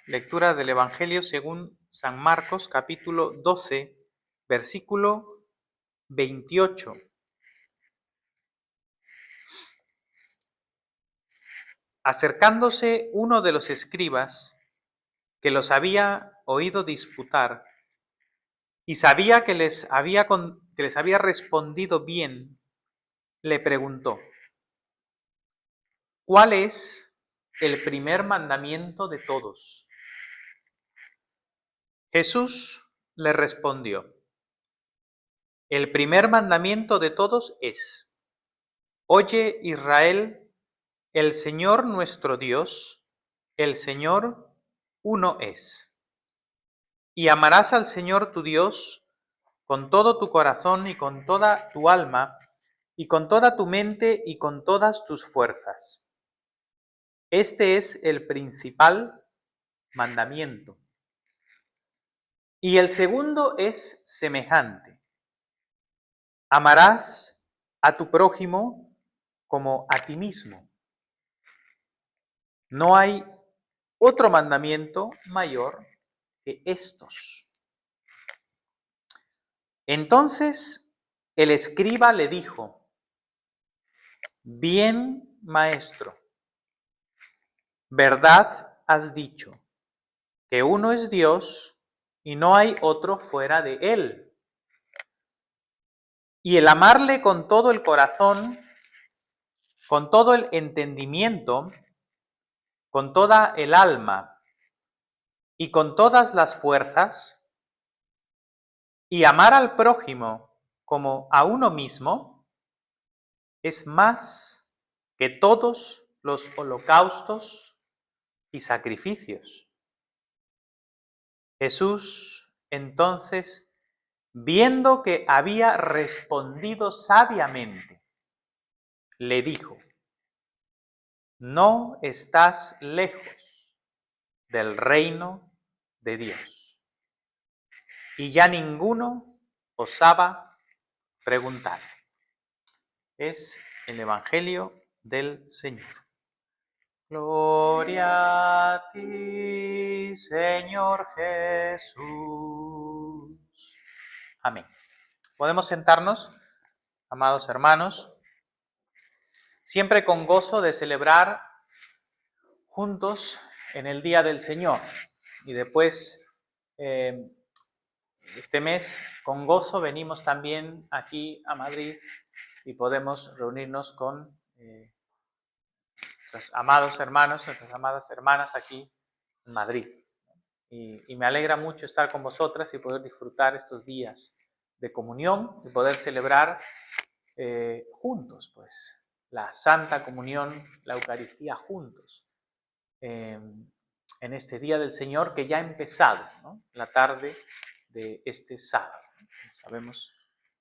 Lectura del Evangelio según San Marcos, capítulo 12, versículo 28. Acercándose uno de los escribas, que los había oído disputar, y sabía que les había respondido bien, le preguntó: ¿cuál es el primer mandamiento de todos? Jesús le respondió: el primer mandamiento de todos es: Oye, Israel, el Señor nuestro Dios, el Señor uno es. Y amarás al Señor tu Dios con todo tu corazón y con toda tu alma y con toda tu mente y con todas tus fuerzas. Este es el principal mandamiento. Y el segundo es semejante: amarás a tu prójimo como a ti mismo. No hay otro mandamiento mayor que estos. Entonces el escriba le dijo: bien, maestro, verdad has dicho, que uno es Dios y no hay otro fuera de él. Y el amarle con todo el corazón, con todo el entendimiento, con toda el alma y con todas las fuerzas, y amar al prójimo como a uno mismo, es más que todos los holocaustos y sacrificios. Jesús, entonces, viendo que había respondido sabiamente, le dijo: no estás lejos del reino de Dios. Y ya ninguno osaba preguntar. Es el Evangelio del Señor. Gloria a ti, Señor Jesús. Amén. Podemos sentarnos, amados hermanos, siempre con gozo de celebrar juntos en el Día del Señor. Y después, este mes, con gozo, venimos también aquí a Madrid y podemos reunirnos con nuestros amados hermanos, nuestras amadas hermanas aquí en Madrid. Y me alegra mucho estar con vosotras y poder disfrutar estos días de comunión y poder celebrar juntos, pues, la Santa Comunión, la Eucaristía juntos, en este Día del Señor que ya ha empezado, ¿no? La tarde de este sábado. Como sabemos,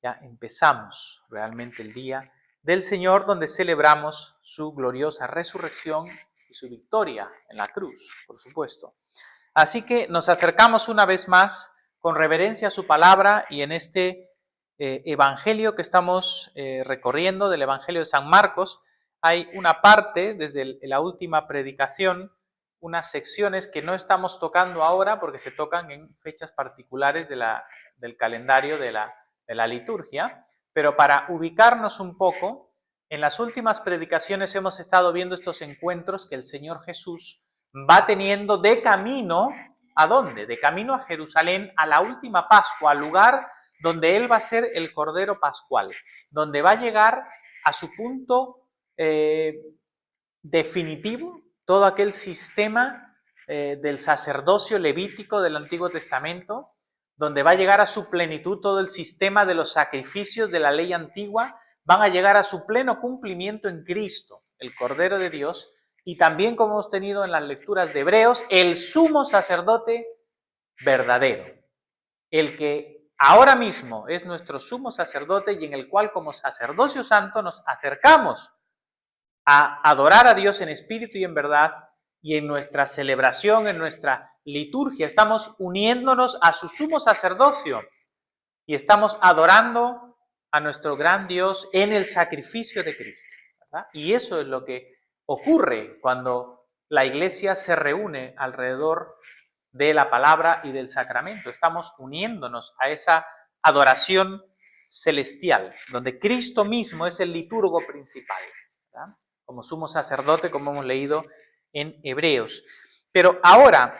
ya empezamos realmente el Día del Señor, donde celebramos su gloriosa resurrección y su victoria en la cruz, por supuesto. Así que nos acercamos una vez más con reverencia a su palabra y en este evangelio que estamos recorriendo, del Evangelio de San Marcos, hay una parte, desde la última predicación, unas secciones que no estamos tocando ahora porque se tocan en fechas particulares del calendario de la liturgia, pero para ubicarnos un poco, en las últimas predicaciones hemos estado viendo estos encuentros que el Señor Jesús va teniendo de camino, ¿a dónde? De camino a Jerusalén, a la última Pascua, al lugar donde Él va a ser el Cordero Pascual, donde va a llegar a su punto definitivo todo aquel sistema del sacerdocio levítico del Antiguo Testamento, donde va a llegar a su plenitud todo el sistema de los sacrificios de la ley antigua, van a llegar a su pleno cumplimiento en Cristo, el Cordero de Dios, y también, como hemos tenido en las lecturas de Hebreos, el sumo sacerdote verdadero, el que ahora mismo es nuestro sumo sacerdote y en el cual como sacerdocio santo nos acercamos a adorar a Dios en espíritu y en verdad, y en nuestra celebración, en nuestra liturgia, estamos uniéndonos a su sumo sacerdocio y estamos adorando a nuestro gran Dios en el sacrificio de Cristo, ¿verdad? Y eso es lo que ocurre cuando la iglesia se reúne alrededor de la palabra y del sacramento. Estamos uniéndonos a esa adoración celestial, donde Cristo mismo es el liturgo principal, ¿verdad? Como sumo sacerdote, como hemos leído en Hebreos. Pero ahora,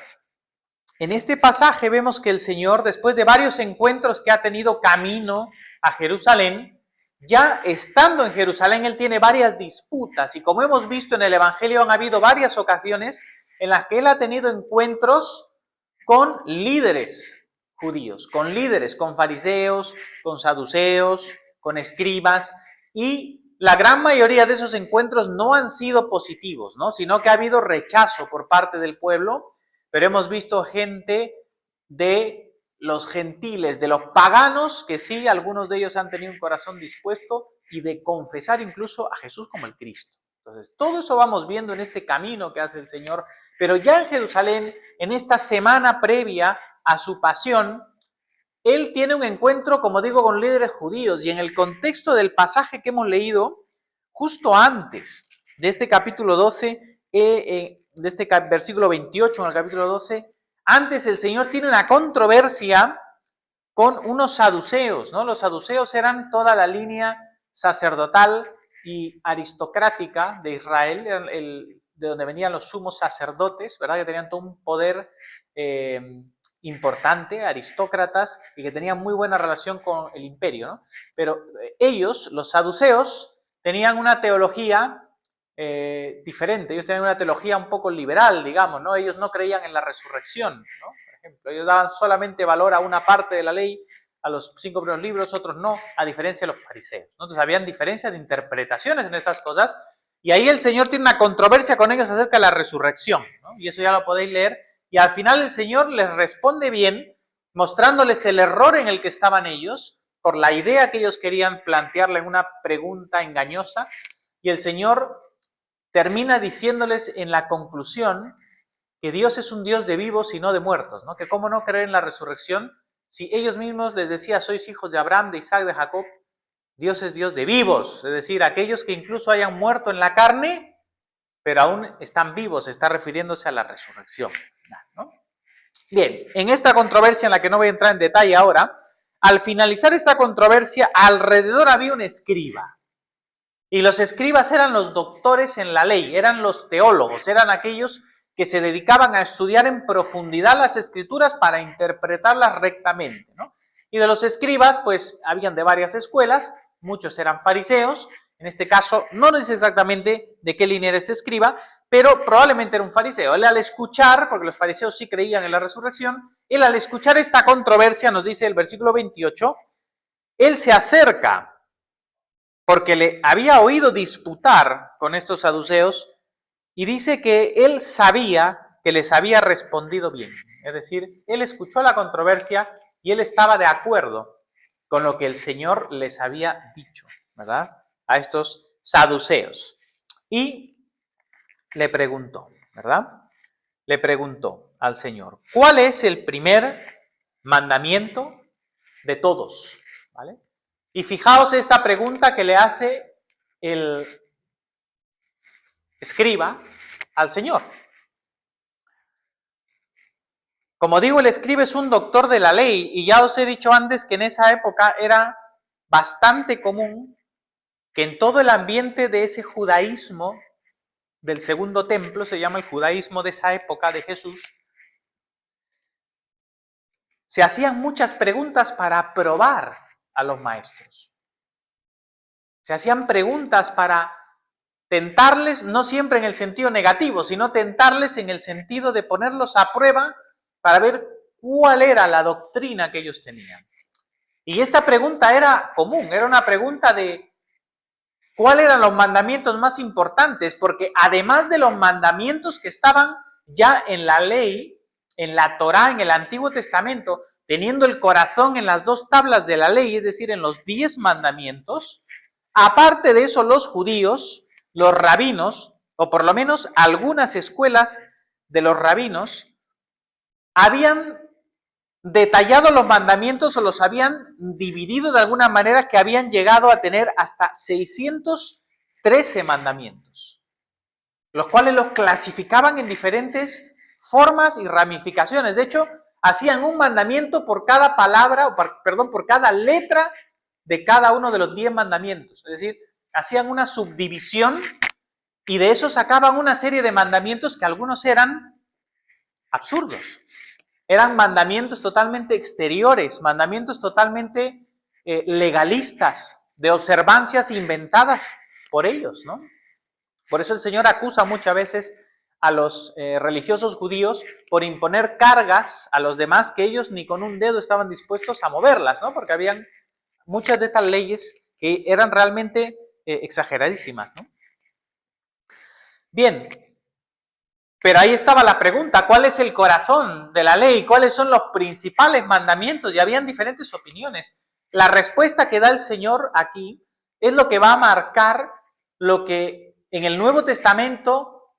en este pasaje vemos que el Señor, después de varios encuentros que ha tenido camino a Jerusalén, ya estando en Jerusalén, Él tiene varias disputas, y como hemos visto en el Evangelio, han habido varias ocasiones en las que Él ha tenido encuentros con líderes judíos, con fariseos, con saduceos, con escribas, y la gran mayoría de esos encuentros no han sido positivos, ¿no? Sino que ha habido rechazo por parte del pueblo, pero hemos visto gente de los gentiles, de los paganos, que sí, algunos de ellos han tenido un corazón dispuesto y de confesar incluso a Jesús como el Cristo. Entonces, todo eso vamos viendo en este camino que hace el Señor, pero ya en Jerusalén, en esta semana previa a su pasión, Él tiene un encuentro, como digo, con líderes judíos, y en el contexto del pasaje que hemos leído, justo antes de este capítulo 12, de este versículo 28 en el capítulo 12, antes el Señor tiene una controversia con unos saduceos, ¿no? Los saduceos eran toda la línea sacerdotal y aristocrática de Israel, de donde venían los sumos sacerdotes, ¿verdad? Que tenían todo un poder importante, aristócratas, y que tenían muy buena relación con el imperio, ¿no? Pero ellos, los saduceos, tenían una teología diferente. Ellos tenían una teología un poco liberal, digamos, ¿no? Ellos no creían en la resurrección, ¿no? Por ejemplo, ellos daban solamente valor a una parte de la ley, a los 5 primeros libros, otros no, a diferencia de los fariseos, ¿no? Entonces habían diferencias de interpretaciones en estas cosas, y ahí el Señor tiene una controversia con ellos acerca de la resurrección, ¿no? Y eso ya lo podéis leer, y al final el Señor les responde bien, mostrándoles el error en el que estaban ellos, por la idea que ellos querían plantearle en una pregunta engañosa, y el Señor termina diciéndoles en la conclusión que Dios es un Dios de vivos y no de muertos, ¿no? Que cómo no creer en la resurrección si ellos mismos les decía, sois hijos de Abraham, de Isaac, de Jacob. Dios es Dios de vivos, es decir, aquellos que incluso hayan muerto en la carne, pero aún están vivos, está refiriéndose a la resurrección, ¿no? Bien, en esta controversia en la que no voy a entrar en detalle ahora, al finalizar esta controversia, alrededor había un escriba. Y los escribas eran los doctores en la ley, eran los teólogos, eran aquellos que se dedicaban a estudiar en profundidad las escrituras para interpretarlas rectamente, ¿no? Y de los escribas, pues, habían de varias escuelas, muchos eran fariseos, en este caso no nos dice exactamente de qué línea era este escriba, pero probablemente era un fariseo. Él al escuchar, porque los fariseos sí creían en la resurrección, él al escuchar esta controversia, nos dice el versículo 28, él se acerca porque le había oído disputar con estos saduceos y dice que él sabía que les había respondido bien. Es decir, él escuchó la controversia y él estaba de acuerdo con lo que el Señor les había dicho, ¿verdad? A estos saduceos. Y le preguntó, ¿verdad? Le preguntó al Señor, ¿cuál es el primer mandamiento de todos? ¿Vale? Y fijaos esta pregunta que le hace el escriba al Señor. Como digo, el escriba es un doctor de la ley, y ya os he dicho antes que en esa época era bastante común que en todo el ambiente de ese judaísmo del segundo templo, se llama el judaísmo de esa época de Jesús, se hacían muchas preguntas para probar a los maestros. Se hacían preguntas para tentarles, no siempre en el sentido negativo, sino tentarles en el sentido de ponerlos a prueba para ver cuál era la doctrina que ellos tenían. Y esta pregunta era común, era una pregunta de cuáles eran los mandamientos más importantes, porque además de los mandamientos que estaban ya en la ley, en la Torá, en el Antiguo Testamento, teniendo el corazón en las 2 tablas de la ley, es decir, en los 10 mandamientos, aparte de eso los judíos, los rabinos, o por lo menos algunas escuelas de los rabinos, habían detallado los mandamientos o los habían dividido de alguna manera, que habían llegado a tener hasta 613 mandamientos. los cuales los clasificaban en diferentes formas y ramificaciones. De hecho, hacían un mandamiento por cada palabra, por cada letra de cada uno de los 10 mandamientos. Es decir, hacían una subdivisión y de eso sacaban una serie de mandamientos que algunos eran absurdos. Eran mandamientos totalmente exteriores, mandamientos totalmente legalistas, de observancias inventadas por ellos, ¿no? Por eso el Señor acusa muchas veces a los religiosos judíos por imponer cargas a los demás que ellos ni con un dedo estaban dispuestos a moverlas, ¿no? Porque habían muchas de estas leyes que eran realmente exageradísimas, ¿no? Bien, pero ahí estaba la pregunta, ¿cuál es el corazón de la ley? ¿Cuáles son los principales mandamientos? Y habían diferentes opiniones. La respuesta que da el Señor aquí es lo que va a marcar lo que en el Nuevo Testamento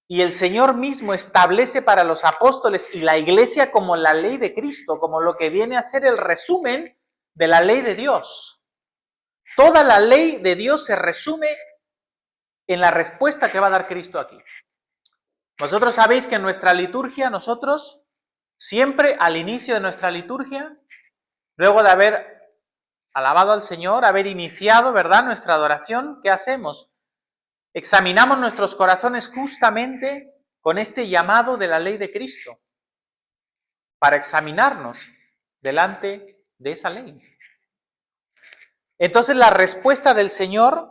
y el Señor mismo establece para los apóstoles y la iglesia como la ley de Cristo, como lo que viene a ser el resumen de la ley de Dios. Toda la ley de Dios se resume en la respuesta que va a dar Cristo aquí. Vosotros sabéis que en nuestra liturgia, nosotros siempre al inicio de nuestra liturgia, luego de haber alabado al Señor, haber iniciado, ¿verdad?, nuestra adoración, ¿qué hacemos? Examinamos nuestros corazones justamente con este llamado de la ley de Cristo, para examinarnos delante de esa ley. Entonces la respuesta del Señor,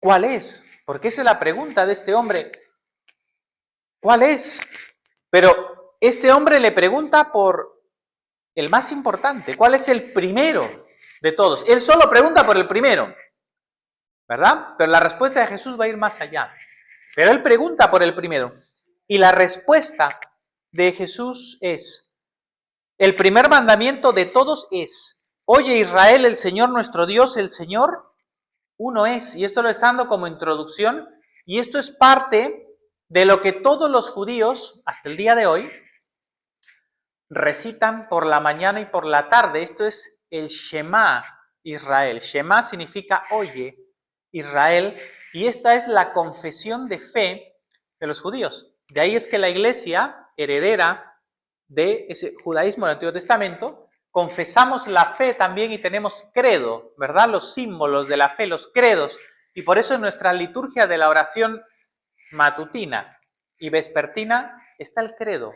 ¿cuál es? Porque esa es la pregunta de este hombre. ¿Cuál es? Pero este hombre le pregunta por el más importante. ¿Cuál es el primero de todos? Él solo pregunta por el primero, ¿verdad? Pero la respuesta de Jesús va a ir más allá. Pero él pregunta por el primero. Y la respuesta de Jesús es, el primer mandamiento de todos es, oye Israel, el Señor nuestro Dios, el Señor uno es. Y esto lo está dando como introducción. Y esto es parte de lo que todos los judíos, hasta el día de hoy, recitan por la mañana y por la tarde. Esto es el Shema Israel. Shema significa oye Israel. Y esta es la confesión de fe de los judíos. De ahí es que la iglesia, heredera de ese judaísmo del Antiguo Testamento, confesamos la fe también y tenemos credo, ¿verdad? Los símbolos de la fe, los credos. Y por eso en nuestra liturgia de la oración matutina y vespertina está el credo.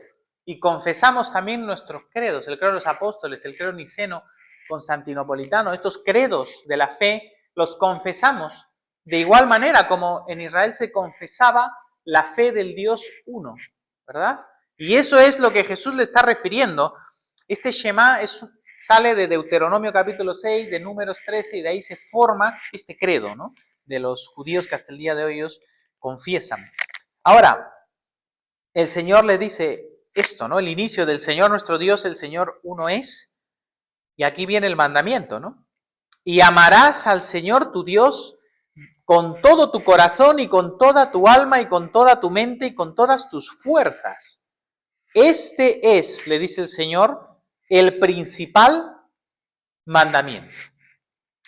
Y confesamos también nuestros credos, el credo de los apóstoles, el credo niceno, constantinopolitano. Estos credos de la fe los confesamos de igual manera como en Israel se confesaba la fe del Dios uno, ¿verdad? Y eso es lo que Jesús le está refiriendo. Este Shema sale de Deuteronomio capítulo 6, de Números 13, y de ahí se forma este credo, ¿no?, de los judíos que hasta el día de hoy ellos confiesan. Ahora, el Señor le dice esto, ¿no? El inicio del Señor nuestro Dios, el Señor uno es, y aquí viene el mandamiento, ¿no? Y amarás al Señor tu Dios con todo tu corazón y con toda tu alma y con toda tu mente y con todas tus fuerzas. Este es, le dice el Señor, el principal mandamiento.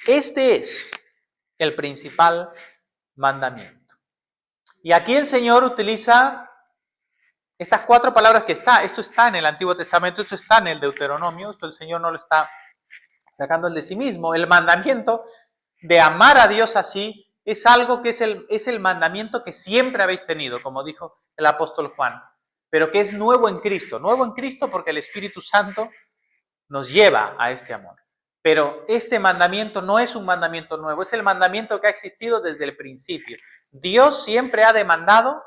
Este es el principal mandamiento. Y aquí el Señor utiliza estas 4 palabras que esto está en el Antiguo Testamento, esto está en el Deuteronomio, esto el Señor no lo está sacando de sí mismo. El mandamiento de amar a Dios así es algo que es el mandamiento que siempre habéis tenido, como dijo el apóstol Juan, pero que es nuevo en Cristo porque el Espíritu Santo nos lleva a este amor. Pero este mandamiento no es un mandamiento nuevo, es el mandamiento que ha existido desde el principio. Dios siempre ha demandado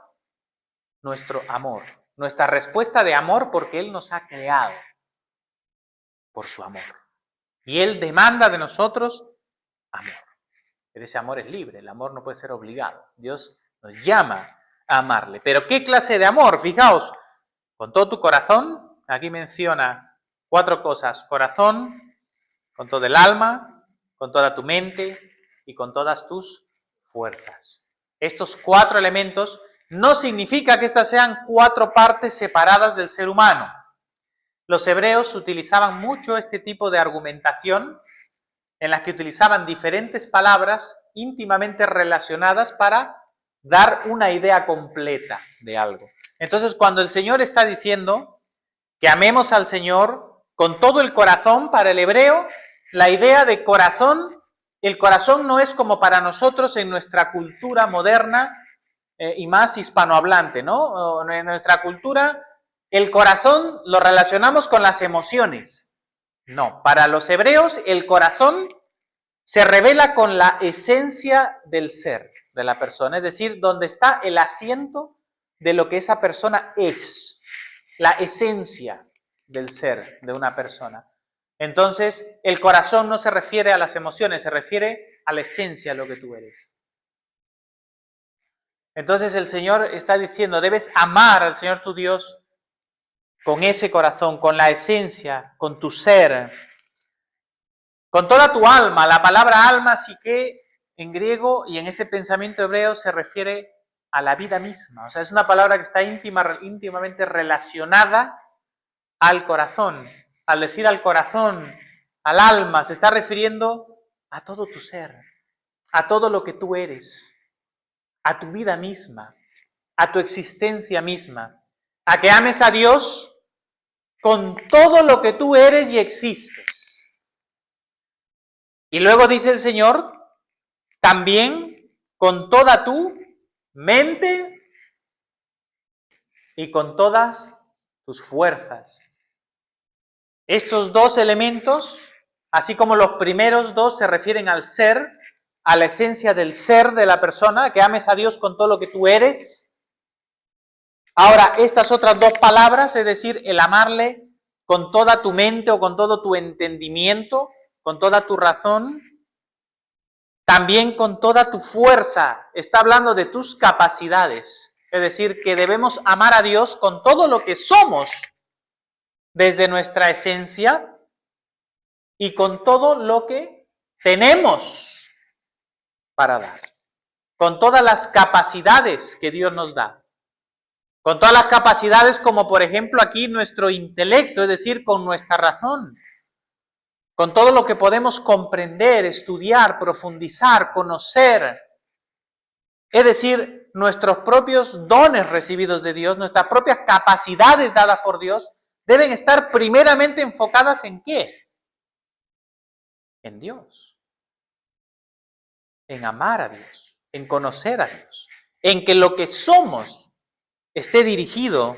nuestro amor, nuestra respuesta de amor porque Él nos ha creado por su amor. Y Él demanda de nosotros amor. Pero ese amor es libre, el amor no puede ser obligado. Dios nos llama a amarle. Pero ¿qué clase de amor? Fijaos, con todo tu corazón, aquí menciona 4 cosas: corazón, con todo el alma, con toda tu mente y con todas tus fuerzas. Estos 4 elementos no significa que estas sean 4 partes separadas del ser humano. Los hebreos utilizaban mucho este tipo de argumentación en las que utilizaban diferentes palabras íntimamente relacionadas para dar una idea completa de algo. Entonces, cuando el Señor está diciendo que amemos al Señor con todo el corazón, para el hebreo, la idea de corazón, el corazón no es como para nosotros en nuestra cultura moderna y más hispanohablante, ¿no? En nuestra cultura, el corazón lo relacionamos con las emociones. No, para los hebreos, el corazón se revela con la esencia del ser de la persona, es decir, donde está el asiento de lo que esa persona es, la esencia del ser de una persona. Entonces, el corazón no se refiere a las emociones, se refiere a la esencia de lo que tú eres. Entonces el Señor está diciendo, debes amar al Señor tu Dios con ese corazón, con la esencia, con tu ser, con toda tu alma. La palabra alma sí que en griego y en este pensamiento hebreo se refiere a la vida misma. O sea, es una palabra que está íntimamente relacionada al corazón. Al decir al corazón, al alma, se está refiriendo a todo tu ser, a todo lo que tú eres, a tu vida misma, a tu existencia misma, a que ames a Dios con todo lo que tú eres y existes. Y luego dice el Señor, también con toda tu mente y con todas tus fuerzas. Estos dos elementos, así como los primeros dos se refieren al ser, a la esencia del ser de la persona, que ames a Dios con todo lo que tú eres. Ahora, estas otras dos palabras, es decir, el amarle con toda tu mente o con todo tu entendimiento, con toda tu razón, también con toda tu fuerza, está hablando de tus capacidades. Es decir, que debemos amar a Dios con todo lo que somos, desde nuestra esencia y con todo lo que tenemos para dar, con todas las capacidades que Dios nos da, con todas las capacidades como por ejemplo aquí nuestro intelecto, es decir, con nuestra razón, con todo lo que podemos comprender, estudiar, profundizar, conocer, es decir, nuestros propios dones recibidos de Dios, nuestras propias capacidades dadas por Dios, deben estar primeramente enfocadas ¿en qué? En Dios, en amar a Dios, en conocer a Dios, en que lo que somos esté dirigido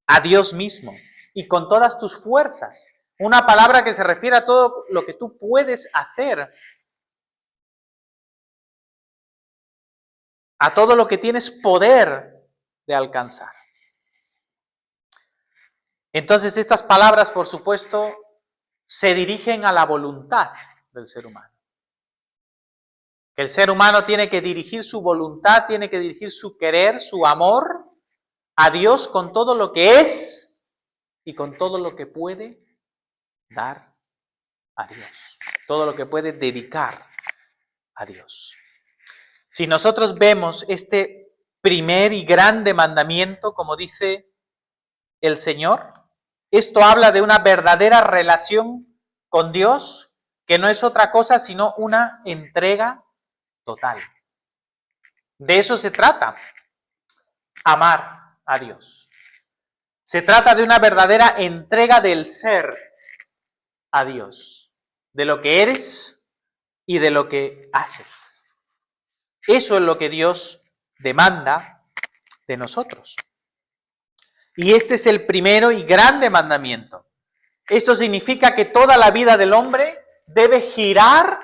a Dios mismo y con todas tus fuerzas. Una palabra que se refiere a todo lo que tú puedes hacer, a todo lo que tienes poder de alcanzar. Entonces estas palabras, por supuesto, se dirigen a la voluntad del ser humano. Que el ser humano tiene que dirigir su voluntad, tiene que dirigir su querer, su amor a Dios con todo lo que es y con todo lo que puede dar a Dios. Todo lo que puede dedicar a Dios. Si nosotros vemos este primer y grande mandamiento, como dice el Señor, esto habla de una verdadera relación con Dios, que no es otra cosa sino una entrega total. De eso se trata, amar a Dios. Se trata de una verdadera entrega del ser a Dios, de lo que eres y de lo que haces. Eso es lo que Dios demanda de nosotros. Y este es el primero y grande mandamiento. Esto significa que toda la vida del hombre debe girar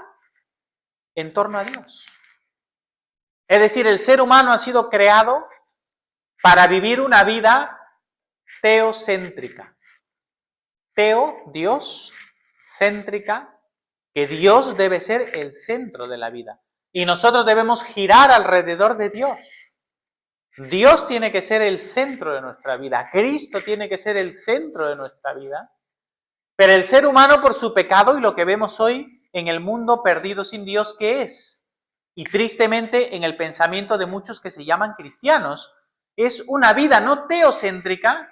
en torno a Dios. Es decir, el ser humano ha sido creado para vivir una vida teocéntrica. Teo, Dios, céntrica, que Dios debe ser el centro de la vida. Y nosotros debemos girar alrededor de Dios. Dios tiene que ser el centro de nuestra vida. Cristo tiene que ser el centro de nuestra vida. Pero el ser humano, por su pecado y lo que vemos hoy en el mundo perdido sin Dios, ¿qué es? Y tristemente en el pensamiento de muchos que se llaman cristianos, es una vida no teocéntrica,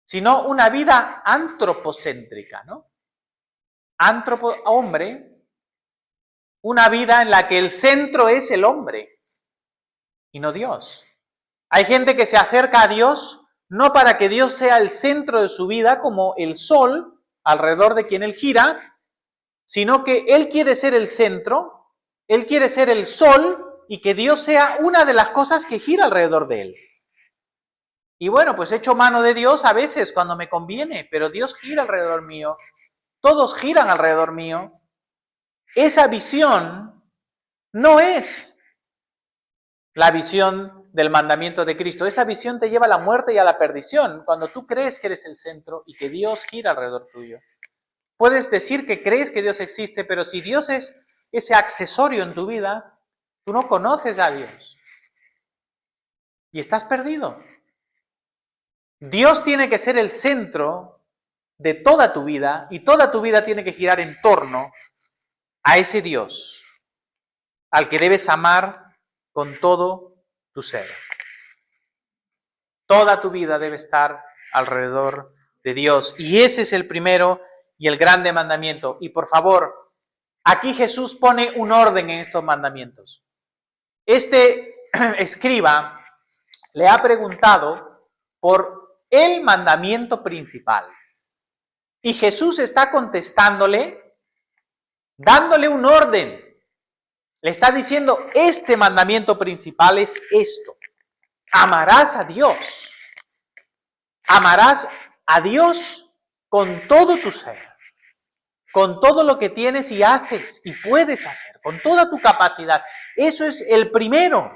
sino una vida antropocéntrica, ¿no? Hombre, una vida en la que el centro es el hombre. y no Dios. Hay gente que se acerca a Dios no para que Dios sea el centro de su vida como el sol alrededor de quien él gira, sino que él quiere ser el centro, él quiere ser el sol y que Dios sea una de las cosas que gira alrededor de él. Y bueno, pues echo mano de Dios a veces cuando me conviene, pero Dios gira alrededor mío, todos giran alrededor mío. Esa visión no es la visión del mandamiento de Cristo. Esa visión te lleva a la muerte y a la perdición cuando tú crees que eres el centro y que Dios gira alrededor tuyo. Puedes decir que crees que Dios existe, pero si Dios es ese accesorio en tu vida, tú no conoces a Dios y estás perdido. Dios tiene que ser el centro de toda tu vida y toda tu vida tiene que girar en torno a ese Dios al que debes amar con todo tu ser. Toda tu vida debe estar alrededor de Dios y ese es el primero y el grande mandamiento. Y por favor, aquí Jesús pone un orden en estos mandamientos. Este escriba le ha preguntado por el mandamiento principal. Y Jesús está contestándole, dándole un orden. Le está diciendo, este mandamiento principal es esto. Amarás a Dios. Amarás a Dios con todo tu ser. Con todo lo que tienes y haces y puedes hacer. Con toda tu capacidad. Eso es el primero.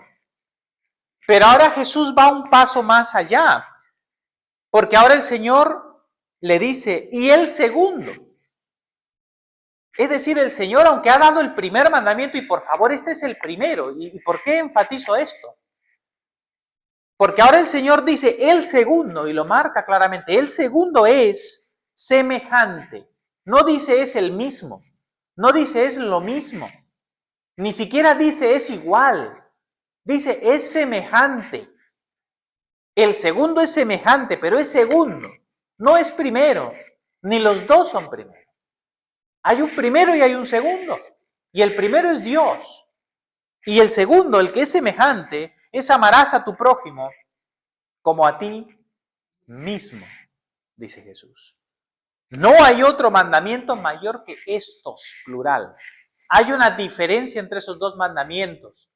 Pero ahora Jesús va un paso más allá. Porque ahora el Señor le dice, y el segundo. Es decir, el Señor, aunque ha dado el primer mandamiento, y por favor, este es el primero. ¿Y por qué enfatizo esto? Porque ahora el Señor dice el segundo, y lo marca claramente, el segundo es semejante. No dice es el mismo, no dice es lo mismo, ni siquiera dice es igual, dice es semejante. El segundo es semejante, pero es segundo, no es primero, ni los dos son primero. Hay un primero y hay un segundo. Y el primero es Dios. Y el segundo, el que es semejante, es amarás a tu prójimo como a ti mismo, dice Jesús. No hay otro mandamiento mayor que estos, plural. Hay una diferencia entre esos dos mandamientos.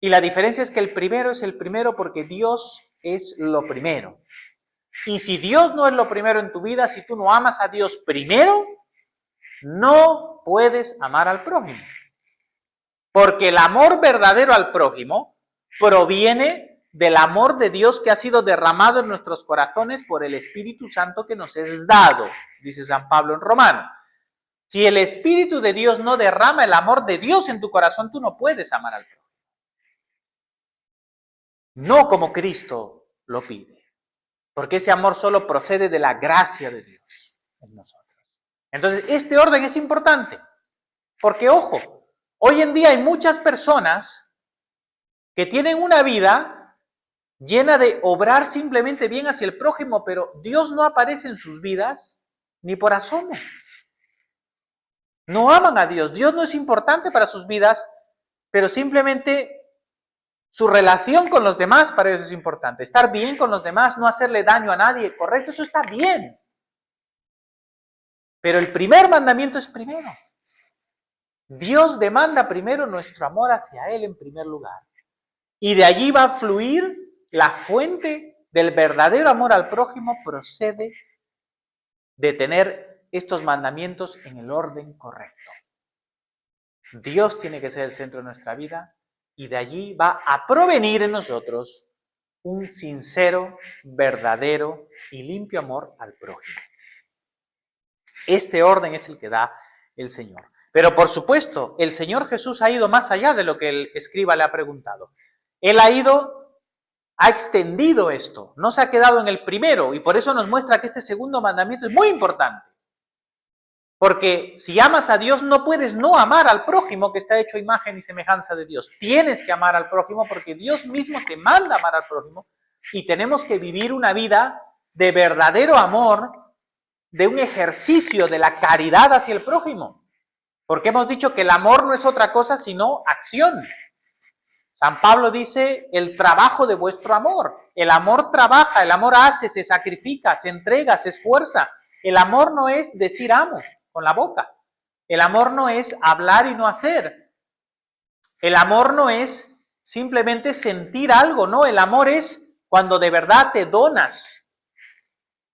Y la diferencia es que el primero es el primero porque Dios es lo primero. Y si Dios no es lo primero en tu vida, si tú no amas a Dios primero, no puedes amar al prójimo. Porque el amor verdadero al prójimo proviene del amor de Dios que ha sido derramado en nuestros corazones por el Espíritu Santo que nos es dado, dice San Pablo en Romanos. Si el Espíritu de Dios no derrama el amor de Dios en tu corazón, tú no puedes amar al prójimo. No como Cristo lo pide. Porque ese amor solo procede de la gracia de Dios en nosotros. Entonces, este orden es importante, porque, ojo, hoy en día hay muchas personas que tienen una vida llena de obrar simplemente bien hacia el prójimo, pero Dios no aparece en sus vidas ni por asomo. No aman a Dios, Dios no es importante para sus vidas, pero simplemente su relación con los demás para ellos es importante. Estar bien con los demás, no hacerle daño a nadie, correcto, eso está bien. Pero el primer mandamiento es primero. Dios demanda primero nuestro amor hacia Él en primer lugar. Y de allí va a fluir la fuente del verdadero amor al prójimo, procede de tener estos mandamientos en el orden correcto. Dios tiene que ser el centro de nuestra vida y de allí va a provenir en nosotros un sincero, verdadero y limpio amor al prójimo. Este orden es el que da el Señor. Pero por supuesto, el Señor Jesús ha ido más allá de lo que el escriba le ha preguntado. Él ha extendido esto, no se ha quedado en el primero y por eso nos muestra que este segundo mandamiento es muy importante. Porque si amas a Dios no puedes no amar al prójimo que está hecho a imagen y semejanza de Dios. Tienes que amar al prójimo porque Dios mismo te manda amar al prójimo y tenemos que vivir una vida de verdadero amor, de un ejercicio de la caridad hacia el prójimo. Porque hemos dicho que el amor no es otra cosa sino acción. O San Pablo dice el trabajo de vuestro amor. El amor trabaja, el amor hace, se sacrifica, se entrega, se esfuerza. El amor no es decir amo con la boca. El amor no es hablar y no hacer. El amor no es simplemente sentir algo, no. El amor es cuando de verdad te donas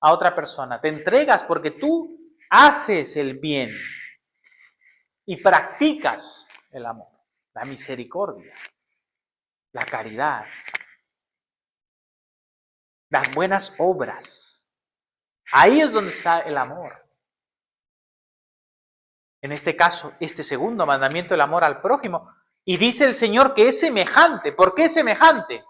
a otra persona, te entregas porque tú haces el bien y practicas el amor, la misericordia, la caridad, las buenas obras. Ahí es donde está el amor. En este caso, este segundo mandamiento, el amor al prójimo. Y dice el Señor que es semejante. ¿Por qué es semejante?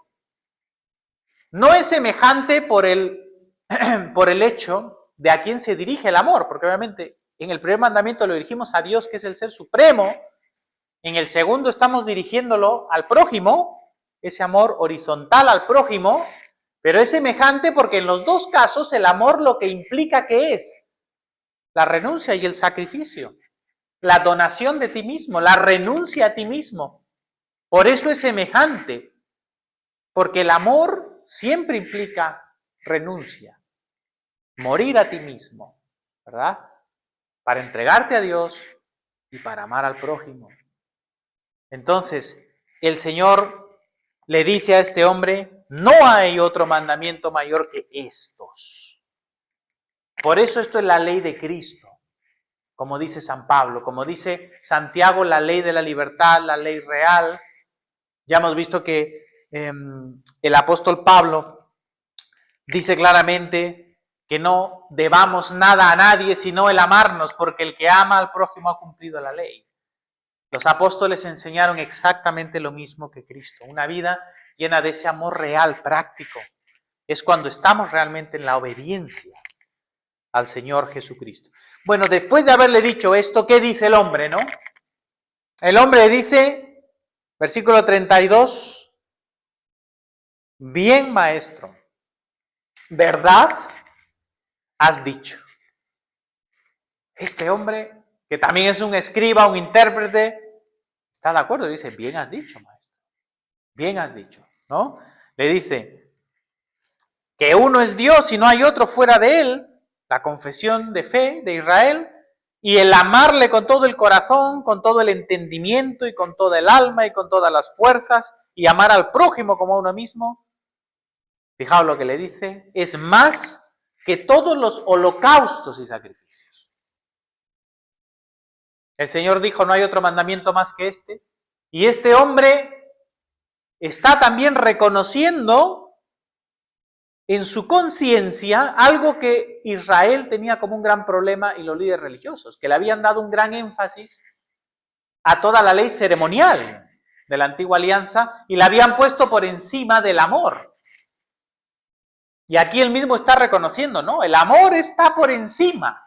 No es semejante por el hecho de a quién se dirige el amor, porque obviamente en el primer mandamiento lo dirigimos a Dios, que es el ser supremo. En el segundo estamos dirigiéndolo al prójimo, ese amor horizontal al prójimo, pero es semejante porque en los dos casos el amor lo que implica que es la renuncia y el sacrificio, la donación de ti mismo, la renuncia a ti mismo. Por eso es semejante, porque el amor siempre implica renuncia, morir a ti mismo, ¿verdad? Para entregarte a Dios y para amar al prójimo. Entonces, el Señor le dice a este hombre, no hay otro mandamiento mayor que estos. Por eso esto es la ley de Cristo, como dice San Pablo, como dice Santiago, la ley de la libertad, la ley real. Ya hemos visto que el apóstol Pablo dice claramente que no debamos nada a nadie sino el amarnos, porque el que ama al prójimo ha cumplido la ley. Los apóstoles enseñaron exactamente lo mismo que Cristo, una vida llena de ese amor real, práctico. Es cuando estamos realmente en la obediencia al Señor Jesucristo. Bueno, después de haberle dicho esto, ¿qué dice el hombre, no? El hombre dice, versículo 32, bien, maestro, ¿verdad has dicho? Este hombre, que también es un escriba, un intérprete, está de acuerdo, dice, bien has dicho, maestro, bien has dicho, ¿no? Le dice que uno es Dios y no hay otro fuera de él, la confesión de fe de Israel, y el amarle con todo el corazón, con todo el entendimiento y con toda el alma y con todas las fuerzas, y amar al prójimo como a uno mismo. Fijaos lo que le dice, es más que todos los holocaustos y sacrificios. El Señor dijo, no hay otro mandamiento más que este, y este hombre está también reconociendo en su conciencia algo que Israel tenía como un gran problema y los líderes religiosos, que le habían dado un gran énfasis a toda la ley ceremonial de la antigua alianza y la habían puesto por encima del amor. Y aquí él mismo está reconociendo, ¿no? El amor está por encima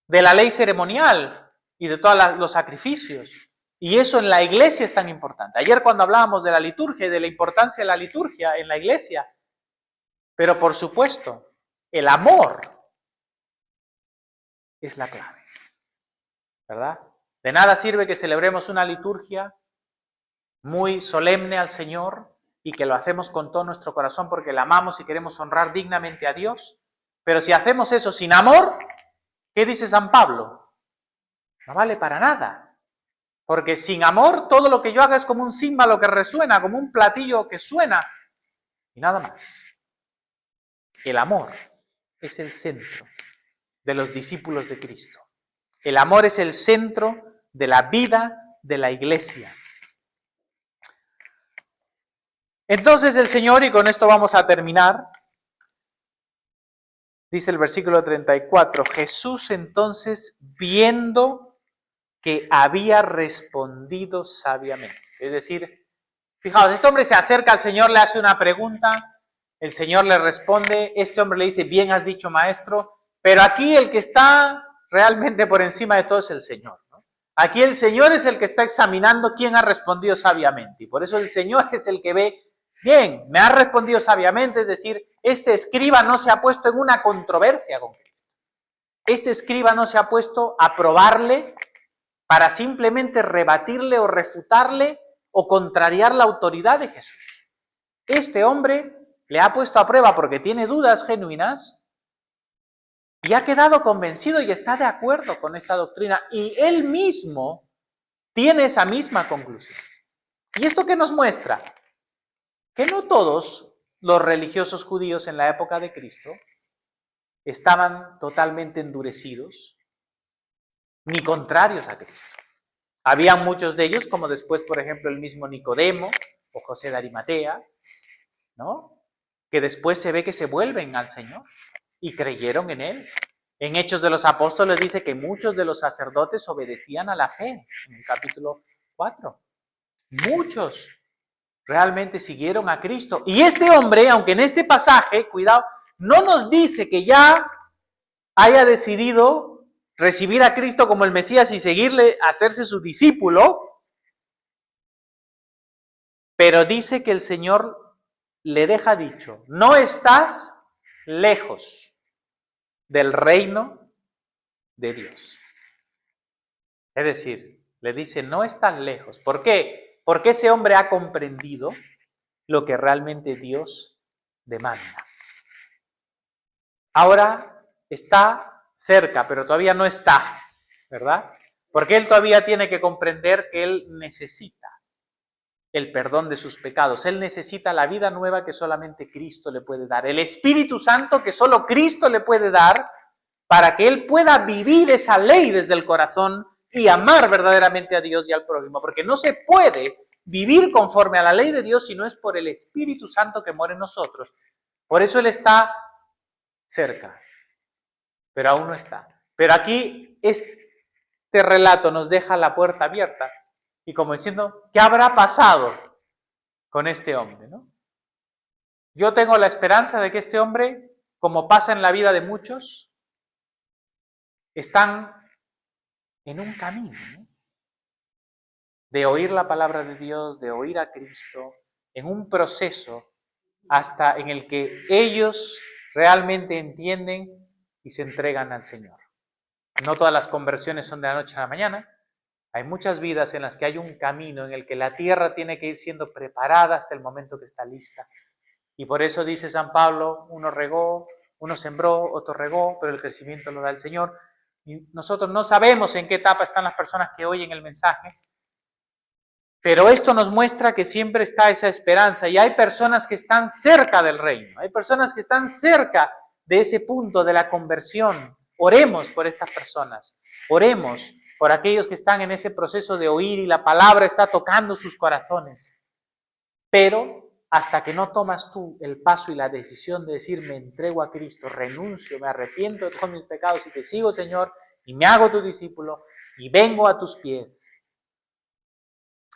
de la ley ceremonial y de todos los sacrificios. Y eso en la iglesia es tan importante. Ayer cuando hablábamos de la liturgia y de la importancia de la liturgia en la iglesia, pero por supuesto, el amor es la clave, ¿verdad? De nada sirve que celebremos una liturgia muy solemne al Señor y que lo hacemos con todo nuestro corazón porque le amamos y queremos honrar dignamente a Dios, pero si hacemos eso sin amor, ¿qué dice San Pablo? No vale para nada, porque sin amor todo lo que yo haga es como un címbalo que resuena, como un platillo que suena y nada más. El amor es el centro de los discípulos de Cristo. El amor es el centro de la vida de la iglesia. Entonces el Señor, y con esto vamos a terminar, dice el versículo 34, Jesús entonces, viendo que había respondido sabiamente. Es decir, fijaos, este hombre se acerca al Señor, le hace una pregunta, el Señor le responde, este hombre le dice, bien has dicho, maestro, pero aquí el que está realmente por encima de todo es el Señor, ¿no? Aquí el Señor es el que está examinando quién ha respondido sabiamente, y por eso el Señor es el que ve, bien, me ha respondido sabiamente, es decir, este escriba no se ha puesto en una controversia con Cristo. Este escriba no se ha puesto a probarle para simplemente rebatirle o refutarle o contrariar la autoridad de Jesús. Este hombre le ha puesto a prueba porque tiene dudas genuinas y ha quedado convencido y está de acuerdo con esta doctrina, y él mismo tiene esa misma conclusión. ¿Y esto qué nos muestra? Que no todos los religiosos judíos en la época de Cristo estaban totalmente endurecidos ni contrarios a Cristo. Había muchos de ellos, como después, por ejemplo, el mismo Nicodemo o José de Arimatea, ¿no?, que después se ve que se vuelven al Señor y creyeron en Él. En Hechos de los Apóstoles dice que muchos de los sacerdotes obedecían a la fe, en el capítulo 4. Muchos realmente siguieron a Cristo. Y este hombre, aunque en este pasaje, cuidado, no nos dice que ya haya decidido recibir a Cristo como el Mesías y seguirle, hacerse su discípulo, pero dice que el Señor le deja dicho: no estás lejos del reino de Dios. Es decir, le dice, no estás lejos. ¿Por qué? Porque ese hombre ha comprendido lo que realmente Dios demanda. Ahora está cerca, pero todavía no está, ¿verdad? Porque él todavía tiene que comprender que él necesita el perdón de sus pecados. Él necesita la vida nueva que solamente Cristo le puede dar, el Espíritu Santo que solo Cristo le puede dar, para que él pueda vivir esa ley desde el corazón y amar verdaderamente a Dios y al prójimo, porque no se puede vivir conforme a la ley de Dios si no es por el Espíritu Santo que mora en nosotros. Por eso él está cerca, pero aún no está. Pero aquí este relato nos deja la puerta abierta y como diciendo, ¿qué habrá pasado con este hombre, ¿no? Yo tengo la esperanza de que este hombre, como pasa en la vida de muchos, están en un camino, ¿no?, de oír la palabra de Dios, de oír a Cristo, en un proceso hasta en el que ellos realmente entienden y se entregan al Señor. No todas las conversiones son de la noche a la mañana. Hay muchas vidas en las que hay un camino en el que la tierra tiene que ir siendo preparada hasta el momento que está lista. Y por eso dice San Pablo, uno regó, uno sembró, otro regó, pero el crecimiento lo da el Señor. Y nosotros no sabemos en qué etapa están las personas que oyen el mensaje, pero esto nos muestra que siempre está esa esperanza y hay personas que están cerca del reino, hay personas que están cerca de ese punto de la conversión. Oremos por estas personas, oremos por aquellos que están en ese proceso de oír y la palabra está tocando sus corazones. Pero hasta que no tomas tú el paso y la decisión de decir, me entrego a Cristo, renuncio, me arrepiento de todos mis pecados y te sigo, Señor, y me hago tu discípulo y vengo a tus pies,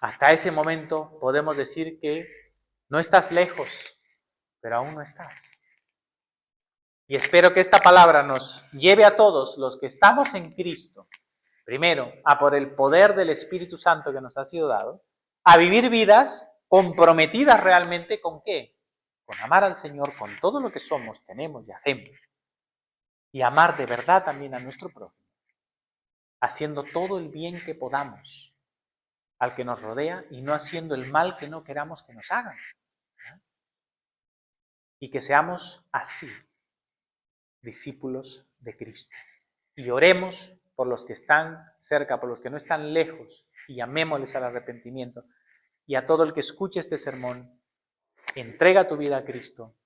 hasta ese momento podemos decir que no estás lejos, pero aún no estás. Y espero que esta palabra nos lleve a todos los que estamos en Cristo, primero, a por el poder del Espíritu Santo que nos ha sido dado, a vivir vidas comprometidas realmente ¿con qué? Con amar al Señor con todo lo que somos, tenemos y hacemos. Y amar de verdad también a nuestro prójimo, haciendo todo el bien que podamos al que nos rodea y no haciendo el mal que no queramos que nos hagan. Y que seamos así, discípulos de Cristo. Y oremos por los que están cerca, por los que no están lejos, y llamémosles al arrepentimiento. Y a todo el que escuche este sermón, entrega tu vida a Cristo,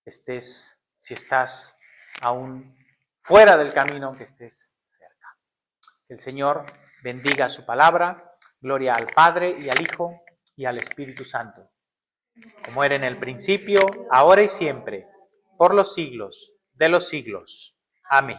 si estás aún fuera del camino, aunque estés cerca. Que el Señor bendiga su palabra. Gloria al Padre, y al Hijo, y al Espíritu Santo, como era en el principio, ahora y siempre, por los siglos de los siglos. Amén.